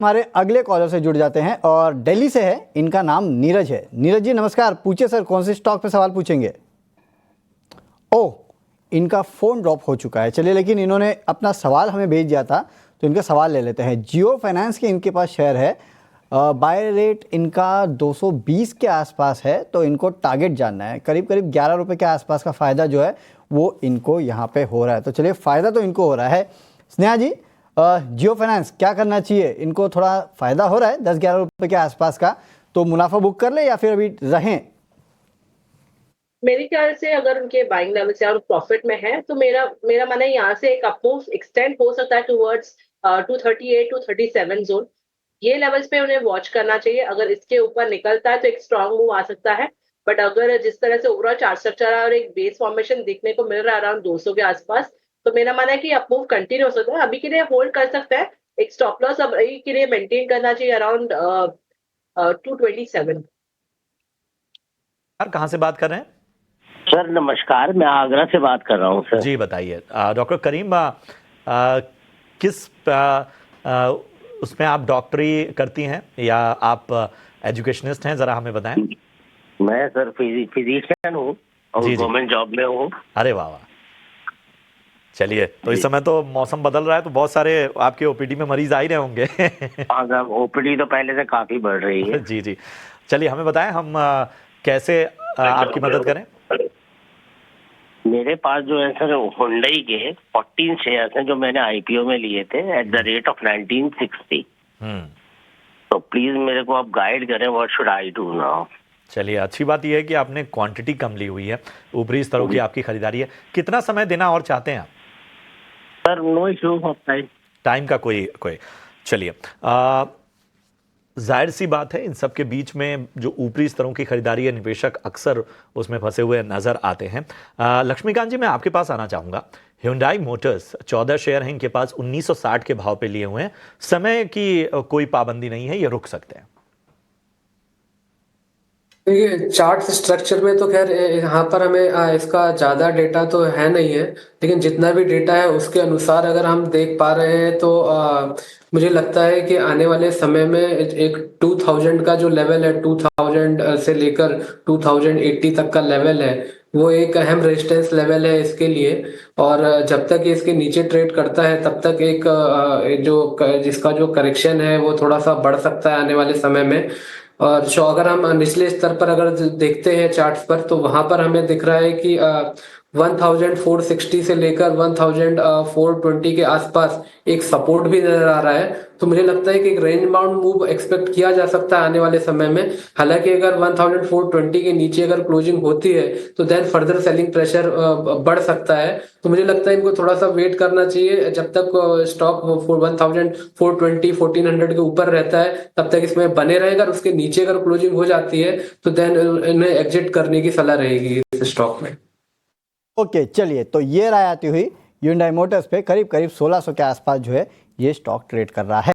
हमारे अगले कॉलर से जुड़ जाते हैं और दिल्ली से है, इनका नाम नीरज है। नीरज जी नमस्कार, पूछिए सर, कौन से स्टॉक पे सवाल पूछेंगे? ओह, इनका फ़ोन ड्रॉप हो चुका है। चलिए, लेकिन इन्होंने अपना सवाल हमें भेज दिया था तो इनका सवाल ले लेते हैं। जियो फाइनेंस के इनके पास शेयर है, बाय रेट इनका 220 के आसपास है, तो इनको टारगेट जानना है। करीब करीब 11 रुपये के आसपास का फ़ायदा जो है वो इनको यहाँ पे हो रहा है। तो चलिए, फ़ायदा तो इनको हो रहा है। स्नेहा जी, जियो फाइनेंस क्या करना चाहिए? इनको थोड़ा फ़ायदा हो रहा है 10-11 रुपये के आसपास का, तो मुनाफा बुक कर ले या फिर अभी रहें? मेरे ख्याल से अगर उनके बाइंग लेवल से और प्रॉफिट में है तो मेरा मेरा मानना है यहाँ से एक अपमूव एक्सटेंड हो सकता है टुवर्ड्स 238 टू 37 जोन। ये लेवल्स पे उन्हें वॉच करना चाहिए। अगर इसके ऊपर निकलता है तो एक स्ट्रांग मूव आ सकता है। बट अगर जिस तरह से ओवरऑल चार्ट स्ट्रक्चर और एक बेस फॉर्मेशन देखने को मिल रहा है अराउंड 200 के आसपास, तो मेरा मानना है कि अपमूव कंटिन्यू हो सकता है। अभी के लिए होल्ड कर सकते हैं। एक स्टॉप लॉस अभी के लिए मेंटेन करना चाहिए अराउंड 227। सर कहाँ से बात कर रहे हैं? सर नमस्कार, मैं आगरा से बात कर रहा हूँ सर। जी बताइए। डॉक्टर करीम, किस उसमें आप डॉक्टरी करती हैं या आप एजुकेशनिस्ट हैं, जरा हमें बताएं। मैं सर फिजिशियन हूँ और गवर्नमेंट जॉब में हूँ। अरे वाह वाह, चलिए। तो इस समय तो मौसम बदल रहा है तो बहुत सारे आपके ओपीडी में मरीज आ ही रहे होंगे। हाँ सर, ओपीडी तो पहले से काफी बढ़ रही है। जी जी, चलिए हमें बताएं हम कैसे आपकी मदद करें। मेरे पास जो है सर हुंडई के 14 शेयर्स हैं जो मैंने आईपीओ में लिए थे एट द रेट ऑफ 1960। तो प्लीज मेरे को आप गाइड करें, what should I do now. चलिए, अच्छी बात यह है कि आपने क्वांटिटी कम ली हुई है, ऊपरी स्तरों की आपकी खरीदारी है। कितना समय देना और चाहते हैं आप? Sir no issue of time का कोई चलिए, जाहिर सी बात है इन सब के बीच में जो ऊपरी स्तरों की खरीदारी है, निवेशक अक्सर उसमें फंसे हुए नजर आते हैं। लक्ष्मीकांत जी, मैं आपके पास आना चाहूंगा। Hyundai मोटर्स 14 शेयर हैं इनके पास, 1960 के भाव पे लिए हुए हैं। समय की कोई पाबंदी नहीं है, ये रुक सकते हैं। देखिए, चार्ट स्ट्रक्चर में तो खैर यहाँ पर हमें इसका ज़्यादा डेटा तो है नहीं है, लेकिन जितना भी डेटा है उसके अनुसार अगर हम देख पा रहे हैं तो मुझे लगता है कि आने वाले समय में एक 2000 का जो लेवल है, 2000 से लेकर 2080 तक का लेवल है, वो एक अहम रेजिस्टेंस लेवल है इसके लिए। और जब तक ये इसके नीचे ट्रेड करता है तब तक एक जिसका जो करेक्शन है वो थोड़ा सा बढ़ सकता है आने वाले समय में। और जो अगर हम निचले स्तर पर अगर देखते हैं चार्ट्स पर, तो वहां पर हमें दिख रहा है कि 1460 से लेकर 1420 के आसपास एक सपोर्ट भी नजर आ रहा है। तो मुझे लगता है कि एक रेंज बाउंड मूव एक्सपेक्ट किया जा सकता है आने वाले समय में। हालांकि अगर 1420 के नीचे अगर क्लोजिंग होती है तो देन फर्दर सेलिंग प्रेशर बढ़ सकता है। तो मुझे लगता है इनको थोड़ा सा वेट करना चाहिए जब तक स्टॉक 1420 1400 के ऊपर रहता है, तब तक इसमें बने रहेगा। और उसके नीचे अगर क्लोजिंग हो जाती है तो देन इन्हें एग्जिट करने की सलाह रहेगी इस स्टॉक में। ओके, चलिए, तो ये राय आती हुई Hyundai मोटर्स पे करीब करीब 1600 के आसपास जो है ये स्टॉक ट्रेड कर रहा है।